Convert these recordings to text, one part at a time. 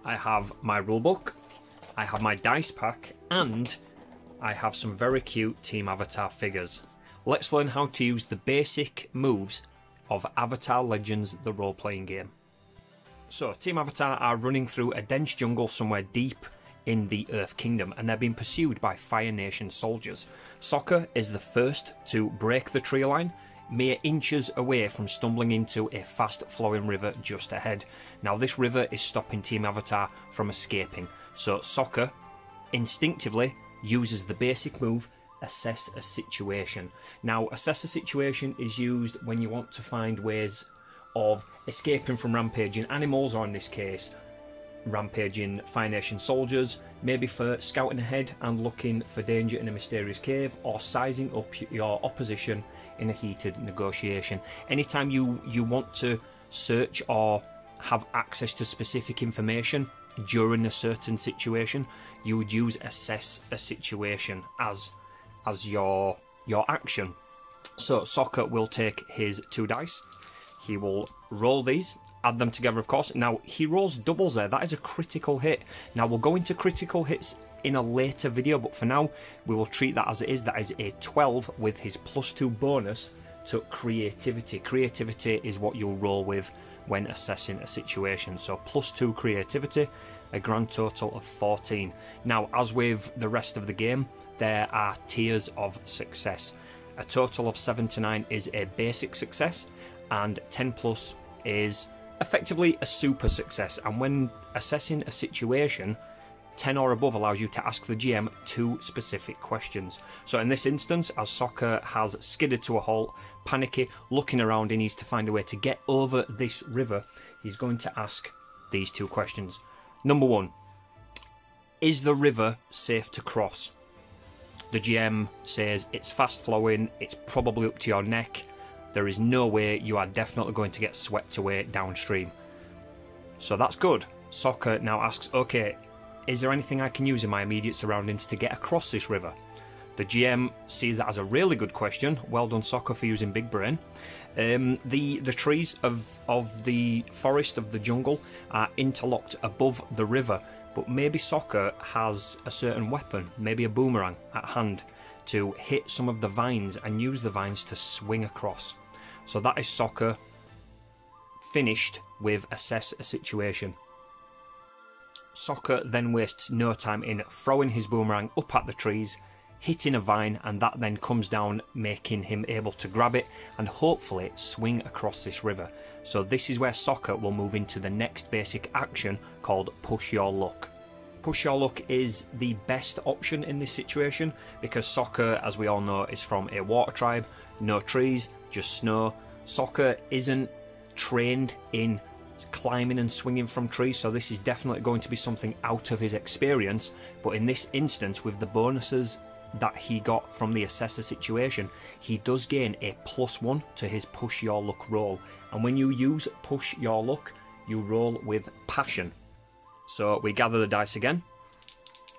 I have my rulebook, I have my dice pack, and I have some very cute Team Avatar figures. Let's learn how to use the basic moves of Avatar Legends The Roleplaying Game. So, Team Avatar are running through a dense jungle somewhere deep in the Earth Kingdom, and they're being pursued by Fire Nation soldiers. Sokka is the first to break the tree line, mere inches away from stumbling into a fast-flowing river just ahead. Now, this river is stopping Team Avatar from escaping, so Sokka instinctively uses the basic move, Assess a Situation. Now, Assess a Situation is used when you want to find ways of escaping from rampaging animals, or in this case, rampaging Fire Nation soldiers, maybe for scouting ahead and looking for danger in a mysterious cave, or sizing up your opposition in a heated negotiation. Anytime you want to search or have access to specific information during a certain situation, you would use Assess a Situation as your action. So Sokka will take his 2 dice, he will roll these, add them together of course. Now he rolls doubles there, that is a critical hit. Now we'll go into critical hits in a later video, but for now we will treat that as it is. That is a 12 with his +2 bonus to creativity. Creativity is what you'll roll with when assessing a situation. So +2 creativity, a grand total of 14. Now, as with the rest of the game, there are tiers of success. A total of 7 to 9 is a basic success, and 10 plus is effectively a super success. And when assessing a situation, 10 or above allows you to ask the GM 2 specific questions. So in this instance, as Sokka has skidded to a halt, panicky, looking around, he needs to find a way to get over this river, he's going to ask these 2 questions. Number 1, is the river safe to cross? The GM says it's fast flowing, it's probably up to your neck, there is no way, you are definitely going to get swept away downstream. So that's good. Sokka now asks, okay, is there anything I can use in my immediate surroundings to get across this river? The GM sees that as a really good question. Well done, Sokka, for using big brain. The trees of the forest, of the jungle, are interlocked above the river, but maybe Sokka has a certain weapon, maybe a boomerang at hand, to hit some of the vines and use the vines to swing across. So that is Sokka finished with Assess a Situation. Sokka then wastes no time in throwing his boomerang up at the trees, hitting a vine, and that then comes down, making him able to grab it and hopefully swing across this river. So this is where Sokka will move into the next basic action called Push Your Luck. Push Your Luck is the best option in this situation because Sokka, as we all know, is from a water tribe, no trees, just snow. Sokka isn't trained in climbing and swinging from trees, so this is definitely going to be something out of his experience, but in this instance, with the bonuses that he got from the Assessor Situation, he does gain a +1 to his Push Your Luck roll, and when you use Push Your Luck, you roll with Passion. So we gather the dice again,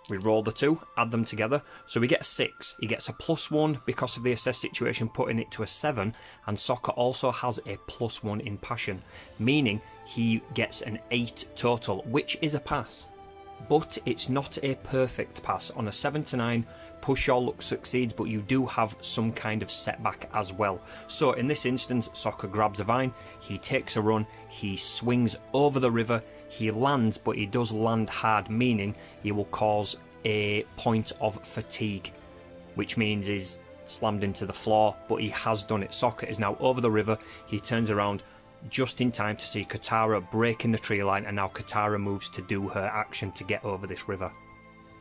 we roll the 2, add them together, so we get a 6. He gets a +1 because of the Assess Situation, putting it to a 7, and Sokka also has a +1 in Passion, meaning he gets an 8 total, which is a pass. But it's not a perfect pass. On a 7 to 9, Push Your Luck succeeds, but you do have some kind of setback as well. So in this instance, Sokka grabs a vine, he takes a run, he swings over the river, he lands, but he does land hard, meaning he will cause a point of fatigue, which means he's slammed into the floor, but he has done it. Sokka is now over the river, he turns around just in time to see Katara breaking the tree line, and now Katara moves to do her action to get over this river.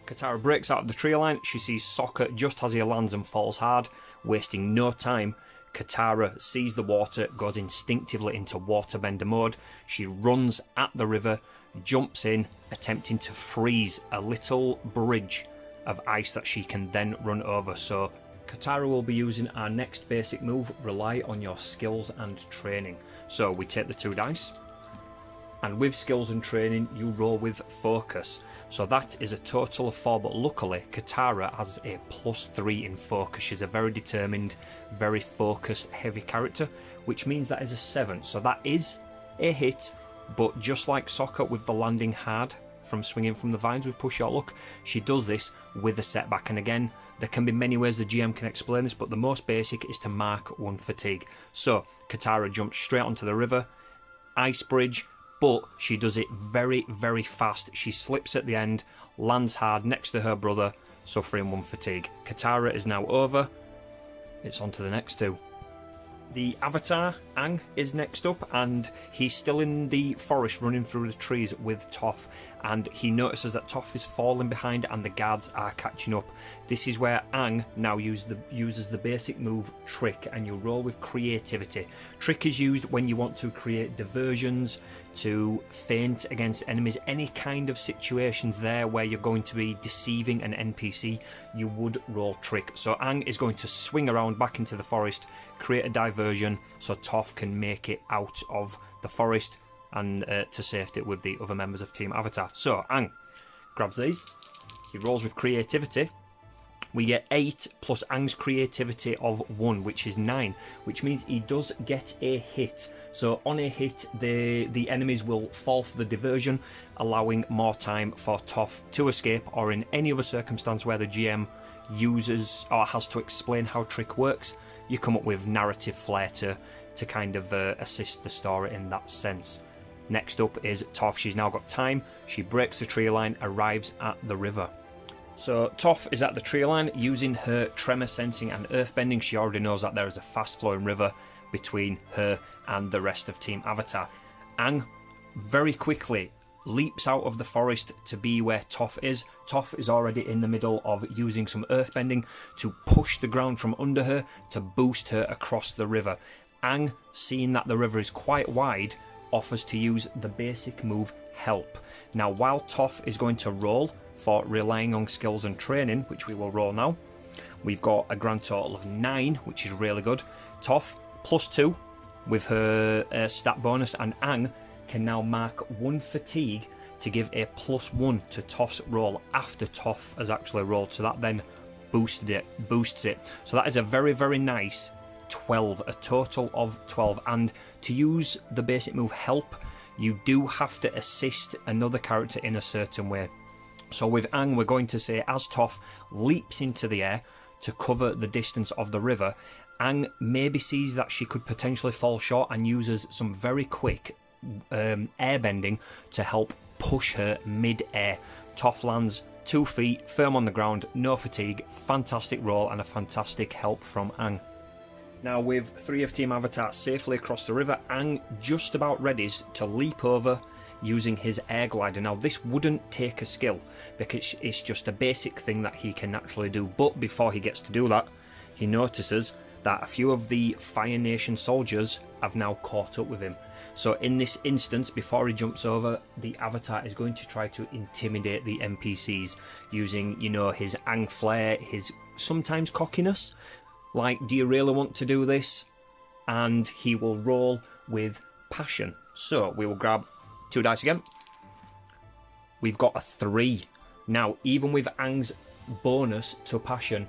Katara breaks out of the tree line, she sees Sokka just as he lands and falls hard, wasting no time. Katara sees the water, goes instinctively into waterbender mode, she runs at the river, jumps in, attempting to freeze a little bridge of ice that she can then run over. So Katara will be using our next basic move, Rely on Your Skills and Training. So we take the 2 dice, and with skills and training you roll with Focus. So that is a total of 4, but luckily Katara has a +3 in Focus. She's a very determined, very focused, heavy character, which means that is a 7. So that is a hit, but just like Sokka with the landing hard from swinging from the vines with push your luck. She does this with a setback, and again, there can be many ways the GM can explain this, but the most basic is to mark 1 fatigue. So Katara jumps straight onto the river, ice bridge, but she does it very, very fast. She slips at the end, lands hard next to her brother, suffering 1 fatigue. Katara is now over. It's on to the next 2. The Avatar, Aang, is next up, and he's still in the forest running through the trees with Toph, and he notices that Toph is falling behind and the guards are catching up. This is where Aang now uses the basic move Trick, and you roll with creativity. Trick is used when you want to create diversions, to feint against enemies, any kind of situations there where you're going to be deceiving an NPC, you would roll Trick. So Aang is going to swing around back into the forest, create a diversion so Toph can make it out of the forest and to safety with the other members of Team Avatar. So Aang grabs these, he rolls with creativity. We get 8 plus Aang's creativity of 1, which is 9, which means he does get a hit. So on a hit, the enemies will fall for the diversion, allowing more time for Toph to escape, or in any other circumstance where the GM uses or has to explain how Trick works, you come up with narrative flair to kind of assist the story in that sense. Next up is Toph. She's now got time. She breaks the tree line, arrives at the river. So Toph is at the tree line using her tremor sensing and earthbending. She already knows that there is a fast flowing river between her and the rest of Team Avatar. Aang very quickly leaps out of the forest to be where Toph is. Toph is already in the middle of using some earthbending to push the ground from under her to boost her across the river. Aang, seeing that the river is quite wide, offers to use the basic move Help. Now, while Toph is going to roll for relying on skills and training, which we will roll now, we've got a grand total of 9, which is really good. Toph +2 with her stat bonus, and Aang can now mark 1 fatigue to give a +1 to Toph's roll after Toph has actually rolled, so that then boosts it. So that is a very, very nice 12, a total of 12. And to use the basic move Help, you do have to assist another character in a certain way. So with Aang, we're going to say as Toph leaps into the air to cover the distance of the river, Aang maybe sees that she could potentially fall short and uses some very quick airbending to help push her mid-air. Toph lands 2 feet, firm on the ground, no fatigue, fantastic roll and a fantastic help from Aang. Now with 3 of Team Avatar safely across the river, Aang just about readies to leap over using his air glider. Now this wouldn't take a skill because it's just a basic thing that he can naturally do, but before he gets to do that, he notices that a few of the Fire Nation soldiers have now caught up with him. So in this instance, before he jumps over, the Avatar is going to try to intimidate the NPCs using, you know, his Aang flair, his sometimes cockiness. Like, do you really want to do this? And he will roll with passion. So we will grab 2 dice again. We've got a 3. Now, even with Aang's bonus to passion,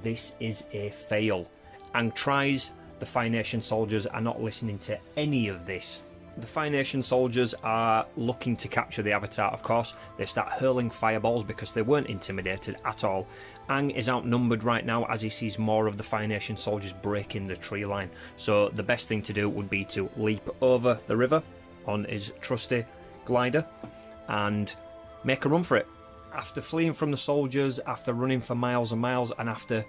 this is a fail. Aang tries. The Fire Nation soldiers are not listening to any of this. The Fire Nation soldiers are looking to capture the Avatar, of course. They start hurling fireballs because they weren't intimidated at all. Aang is outnumbered right now as he sees more of the Fire Nation soldiers breaking the tree line. So the best thing to do would be to leap over the river on his trusty glider and make a run for it. After fleeing from the soldiers, after running for miles and miles, and after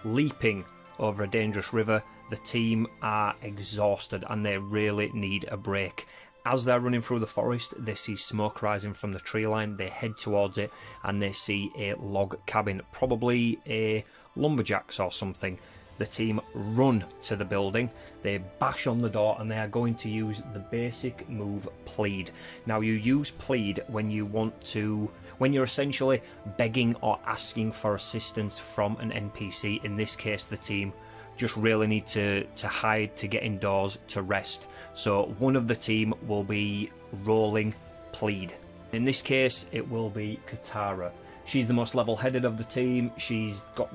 leaping over a dangerous river, the team are exhausted and they really need a break. As they're running through the forest, they see smoke rising from the tree line. They head towards it and they see a log cabin, probably a lumberjacks or something. The team run to the building, they bash on the door, and they are going to use the basic move Plead. Now, you use Plead when you're essentially begging or asking for assistance from an NPC. In this case, the team just really need to hide, to get indoors, to rest. So one of the team will be rolling Plead. In this case, it will be Katara. She's the most level-headed of the team. She's got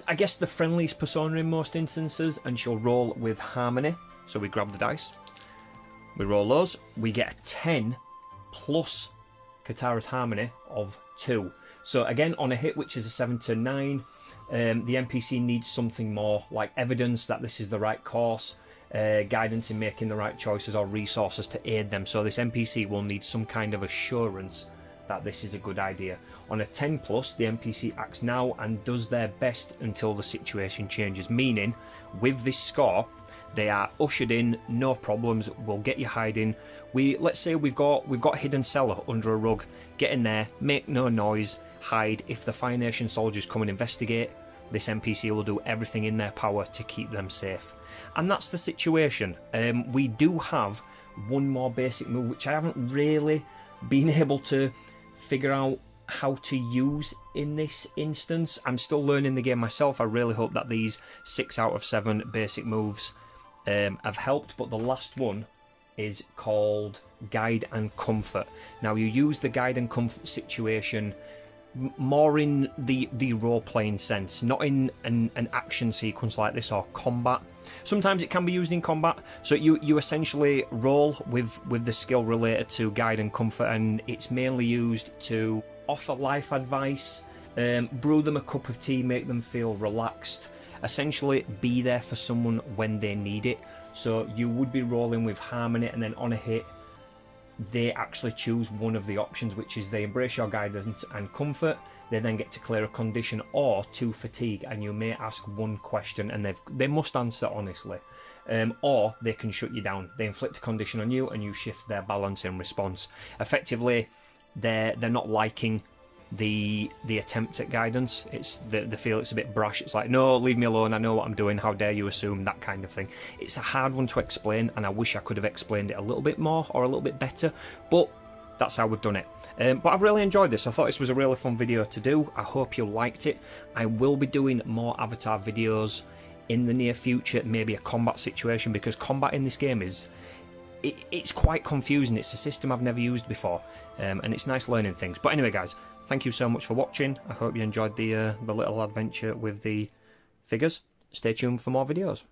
I guess the friendliest persona in most instances, and she'll roll with Harmony. So we grab the dice, we roll those, we get a 10 plus Katara's harmony of 2. So again, on a hit which is a 7 to 9, the NPC needs something more, like evidence that this is the right course, guidance in making the right choices, or resources to aid them. So this NPC will need some kind of assurance that this is a good idea. On a 10 plus, the NPC acts now and does their best until the situation changes, meaning with this score they are ushered in, no problems, we'll get you hiding. Let's say we've got hidden cellar under a rug, get in there, make no noise, hide. If the Fire Nation soldiers come and investigate, this NPC will do everything in their power to keep them safe. And that's the situation. We do have one more basic move which I haven't really been able to figure out how to use in this instance. I'm still learning the game myself. I really hope that these 6 out of 7 basic moves have helped, but the last one is called Guide and Comfort. Now you use the Guide and Comfort situation more in the role-playing sense, not in an action sequence like this or combat. Sometimes it can be used in combat, so you essentially roll with the skill related to Guide and Comfort, and it's mainly used to offer life advice, brew them a cup of tea, make them feel relaxed, essentially be there for someone when they need it. So you would be rolling with harmony, and then on a hit they actually choose one of the options, which is they embrace your guidance and comfort. They then get to clear a condition or 2 fatigue, and you may ask 1 question and they must answer honestly, or they can shut you down. They inflict a condition on you and you shift their balance in response. Effectively they're not liking the attempt at guidance. They feel it's a bit brash. It's like, no, leave me alone, I know what I'm doing, how dare you assume, that kind of thing. It's a hard one to explain, and I wish I could have explained it a little bit more or a little bit better, but that's how we've done it. But I've really enjoyed this. I thought this was a really fun video to do. I hope you liked it. I will be doing more Avatar videos in the near future, maybe a combat situation, because combat in this game it's quite confusing. It's a system I've never used before, and it's nice learning things. But anyway guys, thank you so much for watching. I hope you enjoyed the little adventure with the figures. Stay tuned for more videos.